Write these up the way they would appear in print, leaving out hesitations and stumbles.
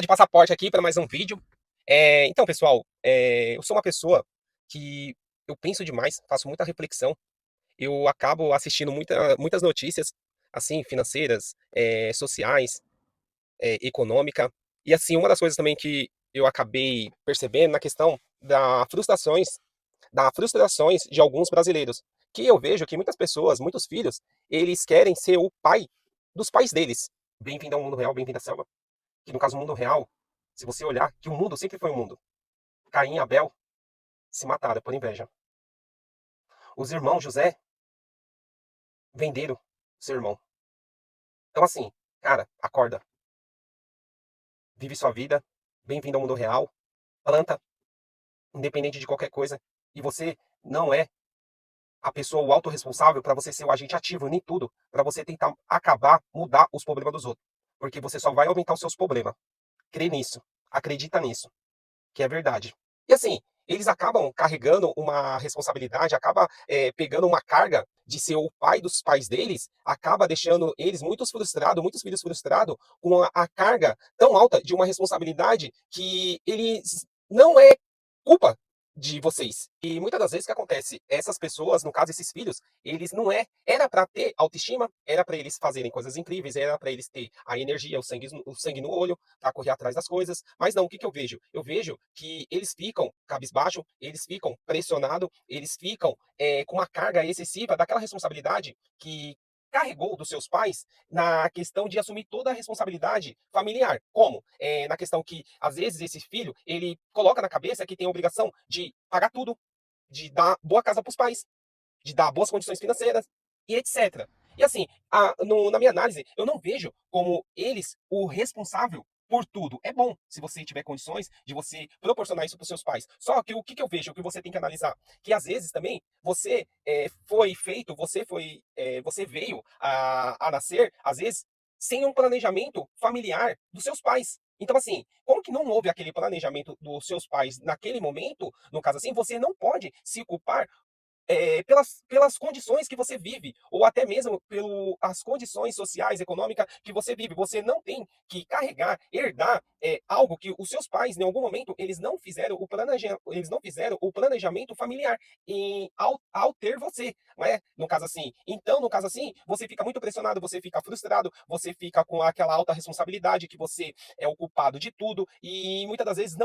De passaporte aqui para mais um vídeo. Então, pessoal, eu sou uma pessoa que eu penso demais, faço muita reflexão. Eu acabo assistindo muitas notícias, assim, financeiras, sociais, econômica. E assim, uma das coisas também que eu acabei percebendo na questão da frustrações de alguns brasileiros, que eu vejo que muitas pessoas, muitos filhos, eles querem ser o pai dos pais deles. Bem-vindo ao mundo real, bem-vindo à selva. Que no caso o mundo real, se você olhar, que o mundo sempre foi um mundo. Caim e Abel se mataram por inveja. Os irmãos José venderam seu irmão. Então assim, cara, acorda, vive sua vida, bem-vindo ao mundo real, planta, independente de qualquer coisa, e você não é a pessoa, o autorresponsável para você ser o agente ativo em tudo, para você tentar acabar, mudar os problemas dos outros. Porque você só vai aumentar os seus problemas. Crê nisso, acredita nisso, que é verdade. E assim, eles acabam carregando uma responsabilidade, acaba pegando uma carga de ser o pai dos pais deles, acaba deixando eles muitos filhos frustrados com a carga tão alta de uma responsabilidade que eles não é culpa de vocês. E muitas das vezes o que acontece, essas pessoas, no caso esses filhos, eles não era para ter autoestima, era para eles fazerem coisas incríveis, era para eles ter a energia, o sangue no olho, para correr atrás das coisas. Mas não, o que que eu vejo? Eu vejo que eles ficam cabisbaixo, eles ficam pressionados, eles ficam com uma carga excessiva daquela responsabilidade que carregou dos seus pais na questão de assumir toda a responsabilidade familiar. Como? Na questão que, às vezes, esse filho, ele coloca na cabeça que tem a obrigação de pagar tudo, de dar boa casa para os pais, de dar boas condições financeiras e etc. E assim, na minha análise, eu não vejo como eles o responsável por tudo. É bom se você tiver condições de você proporcionar isso para os seus pais. Só que o que, que eu vejo, o que você tem que analisar, que às vezes também você foi feito, você veio a nascer, às vezes, sem um planejamento familiar dos seus pais. Então, assim, como que não houve aquele planejamento dos seus pais naquele momento, no caso assim, você não pode se culpar pelas condições que você vive, ou até mesmo pelas condições sociais, econômicas que você vive. Você não tem que carregar, herdar algo que os seus pais, em algum momento, eles não fizeram o planejamento familiar ao ter você, não é? No caso assim. Então, no caso assim, você fica muito pressionado, você fica frustrado, você fica com aquela alta responsabilidade que você é o culpado de tudo, e muitas das vezes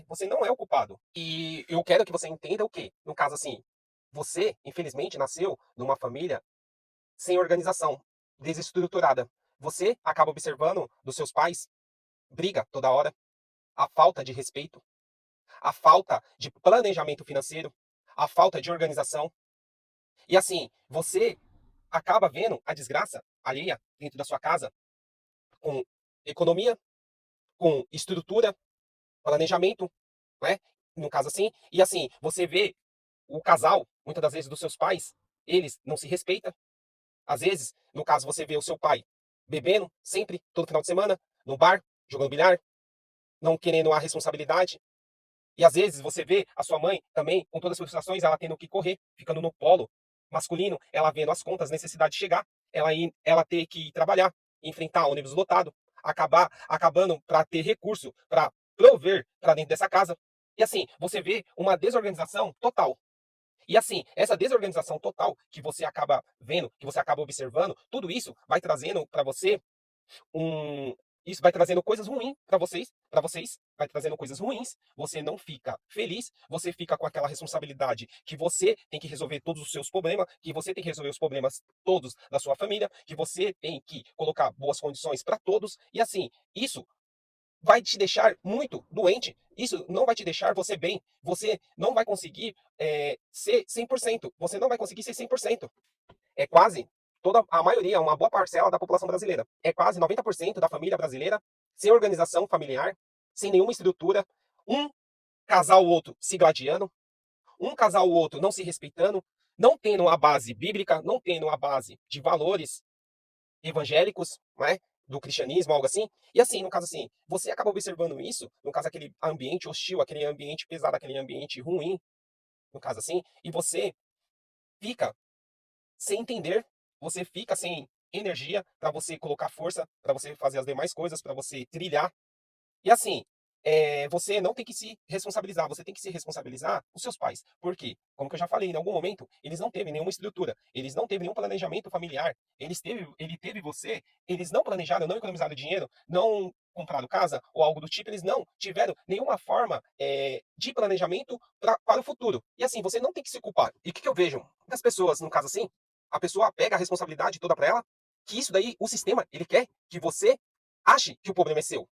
você não é o culpado. E eu quero que você entenda o quê? No caso assim, você, infelizmente, nasceu numa família sem organização, desestruturada. Você acaba observando dos seus pais briga toda hora, a falta de respeito, a falta de planejamento financeiro, a falta de organização. E assim, você acaba vendo a desgraça alheia dentro da sua casa com economia, com estrutura, planejamento, né? No caso assim. E assim, você vê o casal, muitas das vezes dos seus pais, eles não se respeitam. Às vezes, no caso, você vê o seu pai bebendo sempre, todo final de semana, no bar, jogando bilhar, não querendo a responsabilidade. E às vezes você vê a sua mãe também, com todas as frustrações, ela tendo que correr, ficando no polo masculino, ela vendo as contas, necessidade de chegar, ela ter que trabalhar, enfrentar ônibus lotado, acabando para ter recurso para prover para dentro dessa casa. E assim, você vê uma desorganização total. E assim, essa desorganização total que você acaba vendo, que você acaba observando, tudo isso vai trazendo para você um isso vai trazendo coisas ruins para vocês, vai trazendo coisas ruins. Você não fica feliz, você fica com aquela responsabilidade que você tem que resolver todos os seus problemas, que você tem que resolver os problemas todos da sua família, que você tem que colocar boas condições para todos. E assim, isso vai te deixar muito doente. Isso não vai te deixar você bem. Você não vai conseguir ser 100%. Você não vai conseguir ser 100%. É quase toda a maioria, uma boa parcela da população brasileira. É quase 90% da família brasileira sem organização familiar, sem nenhuma estrutura, um casal ou outro se gladiando, um casal ou outro não se respeitando, não tendo a base bíblica, não tendo a base de valores evangélicos, não é? Do cristianismo, algo assim. E assim, no caso assim, você acaba observando isso, no caso aquele ambiente hostil, aquele ambiente pesado, aquele ambiente ruim, no caso assim, e você fica sem entender, você fica sem energia para você colocar força, para você fazer as demais coisas, para você trilhar. E assim, você não tem que se responsabilizar, você tem que se responsabilizar os seus pais. Por quê? Como que eu já falei, em algum momento, eles não teve nenhuma estrutura, eles não teve nenhum planejamento familiar, ele teve você, eles não planejaram, não economizaram dinheiro, não compraram casa ou algo do tipo, eles não tiveram nenhuma forma de planejamento para o futuro. E assim, você não tem que se culpar. E o que, que eu vejo? Das pessoas, no caso assim, a pessoa pega a responsabilidade toda para ela, que isso daí, o sistema, ele quer que você ache que o problema é seu.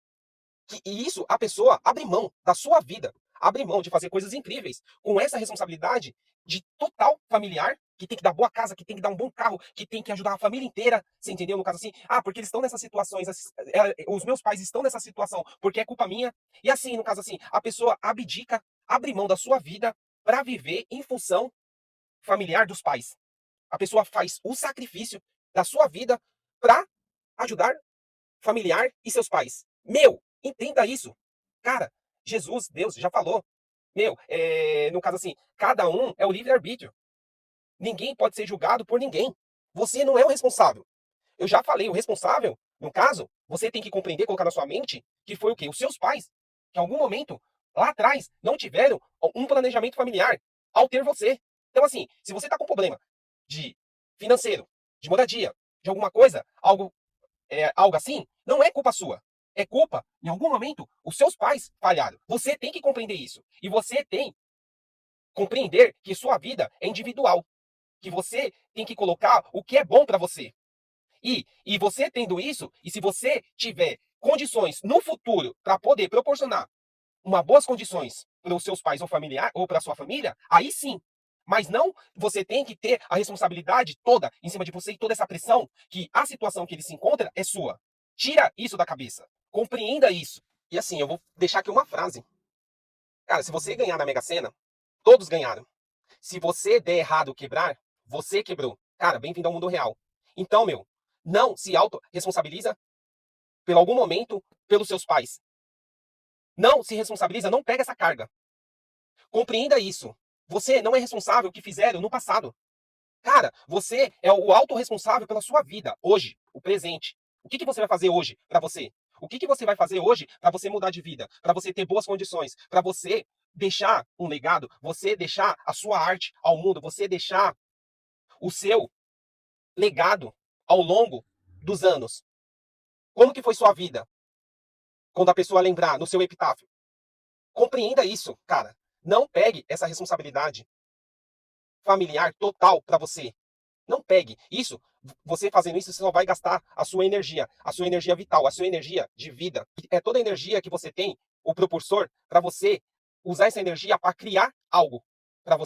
E isso, a pessoa abre mão da sua vida, abre mão de fazer coisas incríveis com essa responsabilidade de total familiar, que tem que dar boa casa, que tem que dar um bom carro, que tem que ajudar a família inteira, você entendeu? No caso assim, porque eles estão nessas situações, os meus pais estão nessa situação porque é culpa minha. E assim, no caso assim, a pessoa abdica, abre mão da sua vida para viver em função familiar dos pais. A pessoa faz o sacrifício da sua vida para ajudar familiar e seus pais. Meu, entenda isso. Cara, Jesus, Deus, já falou. Meu, no caso assim, cada um é o livre-arbítrio. Ninguém pode ser julgado por ninguém. Você não é o responsável. Eu já falei, o responsável, no caso, você tem que compreender, colocar na sua mente, que foi o quê? Os seus pais, que em algum momento, lá atrás, não tiveram um planejamento familiar ao ter você. Então, assim, se você está com problema de financeiro, de moradia, de alguma coisa, algo assim, não é culpa sua. É culpa, em algum momento, os seus pais falharam. Você tem que compreender isso. E você tem que compreender que sua vida é individual. Que você tem que colocar o que é bom para você. E você tendo isso, e se você tiver condições no futuro para poder proporcionar uma boas condições para os seus pais ou familiar ou para sua família, aí sim. Mas não, você tem que ter a responsabilidade toda em cima de você e toda essa pressão que a situação que ele se encontra é sua. Tira isso da cabeça. Compreenda isso. E assim, eu vou deixar aqui uma frase. Cara, se você ganhar na Mega Sena, todos ganharam. Se você der errado quebrar, você quebrou. Cara, bem-vindo ao mundo real. Então, meu, não se auto-responsabiliza por algum momento pelos seus pais. Não se responsabiliza, não pega essa carga. Compreenda isso. Você não é responsável pelo que fizeram no passado. Cara, você é o autorresponsável pela sua vida, hoje, o presente. O que que você vai fazer hoje para você? O que que você vai fazer hoje para você mudar de vida, para você ter boas condições, para você deixar um legado, você deixar a sua arte ao mundo, você deixar o seu legado ao longo dos anos? Como que foi sua vida? Quando a pessoa lembrar no seu epitáfio. Compreenda isso, cara. Não pegue essa responsabilidade familiar total para você. Não pegue. Isso, você fazendo isso, você só vai gastar a sua energia vital, a sua energia de vida. É toda a energia que você tem, o propulsor, para você usar essa energia para criar algo para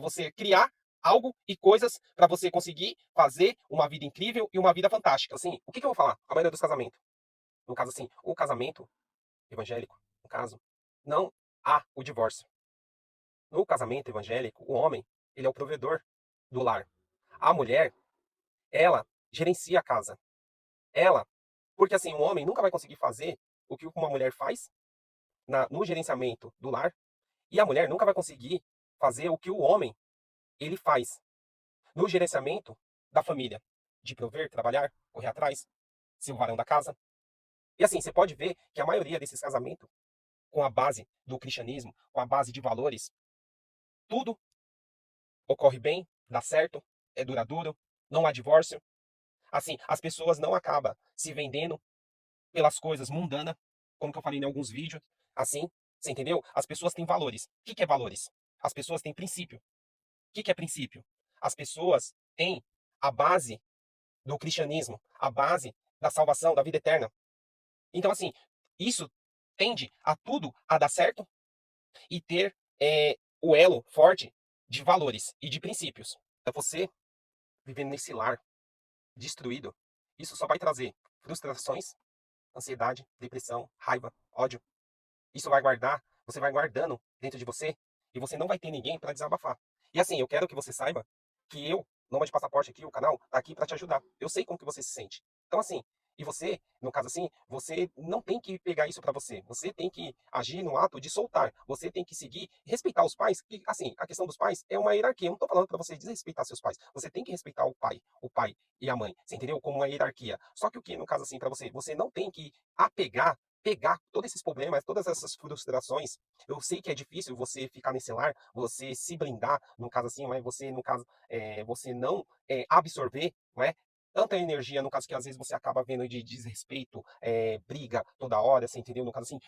você criar algo e coisas para você conseguir fazer uma vida incrível e uma vida fantástica. Assim, o que que eu vou falar? A maioria dos casamentos. No caso assim, o casamento evangélico, no caso, não há o divórcio. No casamento evangélico, o homem, ele é o provedor do lar. A mulher, ela gerencia a casa. Ela, porque assim, um homem nunca vai conseguir fazer o que uma mulher faz no gerenciamento do lar, e a mulher nunca vai conseguir fazer o que o homem ele faz no gerenciamento da família, de prover, trabalhar, correr atrás, ser o varão da casa. E assim, você pode ver que a maioria desses casamentos, com a base do cristianismo, com a base de valores, tudo ocorre bem, dá certo, é duradouro, não há divórcio. Assim, as pessoas não acabam se vendendo pelas coisas mundanas, como que eu falei em alguns vídeos, assim, você entendeu? As pessoas têm valores. O que que é valores? As pessoas têm princípio. O que que é princípio? As pessoas têm a base do cristianismo, a base da salvação, da vida eterna. Então, assim, isso tende a tudo a dar certo e ter o elo forte de valores e de princípios. É você vivendo nesse lar destruído, isso só vai trazer frustrações, ansiedade, depressão, raiva, ódio. Isso vai guardar, você vai guardando dentro de você e você não vai ter ninguém para desabafar. E assim, eu quero que você saiba que eu, Nômade Passaporte aqui, o canal, tá aqui para te ajudar. Eu sei como que você se sente. Então assim, e você, no caso assim, você não tem que pegar isso para você. Você tem que agir no ato de soltar. Você tem que seguir, respeitar os pais. Que assim, a questão dos pais é uma hierarquia. Eu não tô falando para você desrespeitar seus pais. Você tem que respeitar o pai e a mãe. Você entendeu? Como uma hierarquia. Só que o que, no caso assim, para você, você não tem que apegar pegar todos esses problemas, todas essas frustrações. Eu sei que é difícil você ficar nesse lar, você se blindar, no caso assim, mas você, no caso, você não absorver, não é? Tanta energia, no caso que às vezes você acaba vendo de desrespeito, briga toda hora, você entendeu? No caso assim,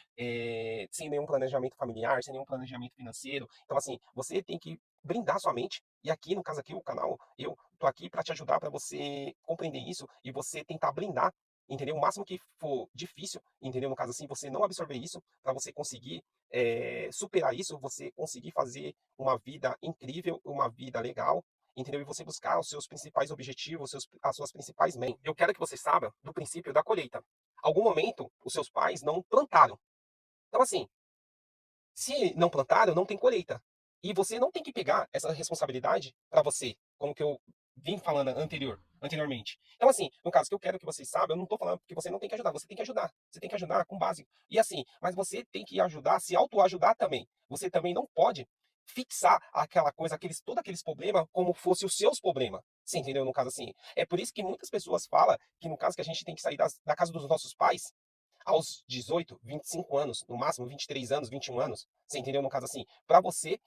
sem nenhum planejamento familiar, sem nenhum planejamento financeiro. Então, assim, você tem que brindar sua mente. E aqui, no caso aqui, o canal, eu tô aqui para te ajudar, para você compreender isso e você tentar blindar, entendeu? O máximo que for difícil, entendeu? No caso assim, você não absorver isso, para você conseguir superar isso, você conseguir fazer uma vida incrível, uma vida legal, entendeu? E você buscar os seus principais objetivos, as suas principais metas. Eu quero que você saiba do princípio da colheita. Algum momento, os seus pais não plantaram. Então, assim, se não plantaram, não tem colheita. E você não tem que pegar essa responsabilidade para você, como que eu vim falando anteriormente. Então, assim, no caso que eu quero que vocês saibam, eu não estou falando que você não tem que ajudar, você tem que ajudar. Você tem que ajudar com base. E assim, mas você tem que ajudar, se autoajudar também. Você também não pode fixar aquela coisa, todos aqueles problemas como fosse os seus problemas. Você entendeu? No caso assim. É por isso que muitas pessoas falam que no caso que a gente tem que sair da casa dos nossos pais aos 18, 25 anos, no máximo 23 anos, 21 anos, você entendeu? No caso assim, para você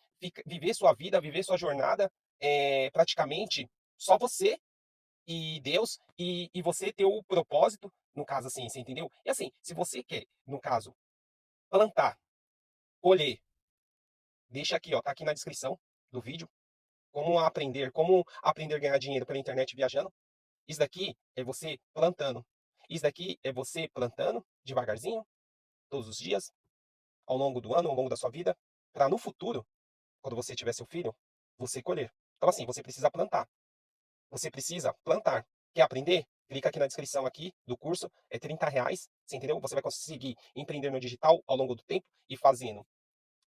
viver sua vida, viver sua jornada, praticamente só você e Deus, e você ter o propósito, no caso assim, você entendeu? E assim, se você quer, no caso, plantar, colher, deixa aqui, ó, tá aqui na descrição do vídeo, como aprender a ganhar dinheiro pela internet viajando. Isso daqui é você plantando. Isso daqui é você plantando devagarzinho, todos os dias, ao longo do ano, ao longo da sua vida, para no futuro, quando você tiver seu filho, você colher. Então, assim, você precisa plantar. Você precisa plantar. Quer aprender? Clica aqui na descrição aqui do curso, é R$ 30, você entendeu? Você vai conseguir empreender no digital ao longo do tempo e fazendo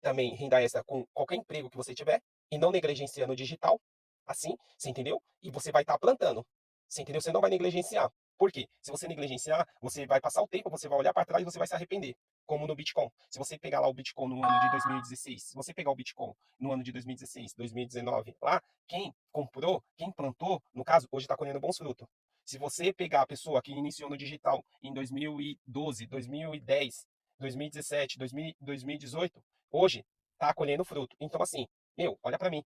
também renda extra com qualquer emprego que você tiver e não negligenciando o digital, assim, você entendeu? E você vai estar plantando, você entendeu? Você não vai negligenciar. Por quê? Se você negligenciar, você vai passar o tempo, você vai olhar para trás e você vai se arrepender. Como no Bitcoin. Se você pegar lá o Bitcoin no ano de 2016, se você pegar o Bitcoin no ano de 2016, 2019, lá, quem comprou, quem plantou, no caso, hoje está colhendo bons frutos. Se você pegar a pessoa que iniciou no digital em 2012, 2010, 2017, 2018, hoje tá colhendo fruto. Então, assim, meu, olha para mim,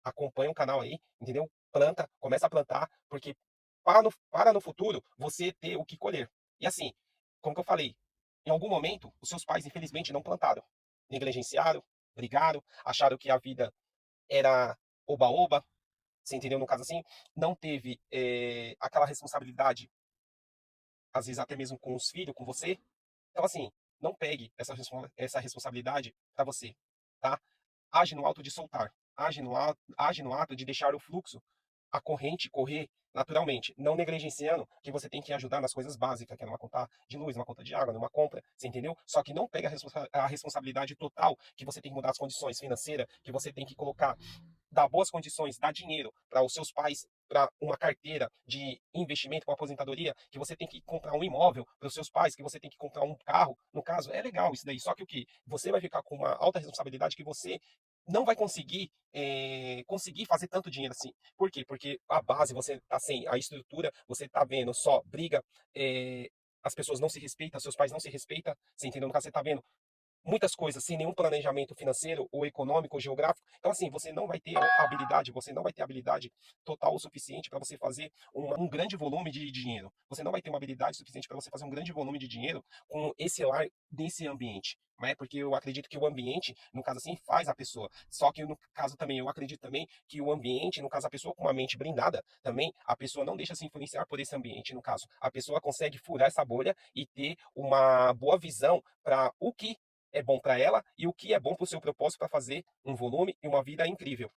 acompanha o canal aí, entendeu? Planta, começa a plantar, porque para no futuro você ter o que colher. E assim, como que eu falei, em algum momento os seus pais, infelizmente, não plantaram. Negligenciaram, brigaram, acharam que a vida era oba-oba, você entendeu? No caso assim, não teve aquela responsabilidade, às vezes até mesmo com os filhos, com você. Então, assim, não pegue essa responsabilidade para você, tá? Age no ato de soltar, age no ato de deixar o fluxo, a corrente correr naturalmente, não negligenciando que você tem que ajudar nas coisas básicas, que é numa conta de luz, numa conta de água, numa compra, você entendeu? Só que não pega a responsabilidade total, que você tem que mudar as condições financeiras, que você tem que colocar, dar boas condições, dar dinheiro para os seus pais, para uma carteira de investimento com aposentadoria, que você tem que comprar um imóvel para os seus pais, que você tem que comprar um carro, no caso, é legal isso daí. Só que o que? Você vai ficar com uma alta responsabilidade que você não vai conseguir fazer tanto dinheiro assim. Por quê? Porque a base, você está sem a estrutura, você está vendo só briga, as pessoas não se respeitam, seus pais não se respeitam, você entendeu? No caso, você está vendo muitas coisas sem nenhum planejamento financeiro ou econômico ou geográfico. Então, assim, você não vai ter habilidade, você não vai ter habilidade total o suficiente para você fazer um grande volume de dinheiro. Você não vai ter uma habilidade suficiente para você fazer um grande volume de dinheiro com esse lar desse ambiente. Né? Porque eu acredito que o ambiente, no caso assim, faz a pessoa. Só que no caso também, eu acredito também que o ambiente, no caso a pessoa com uma mente blindada, também a pessoa não deixa se influenciar por esse ambiente, no caso. A pessoa consegue furar essa bolha e ter uma boa visão para o que é bom para ela e o que é bom para o seu propósito para fazer um volume e uma vida incrível.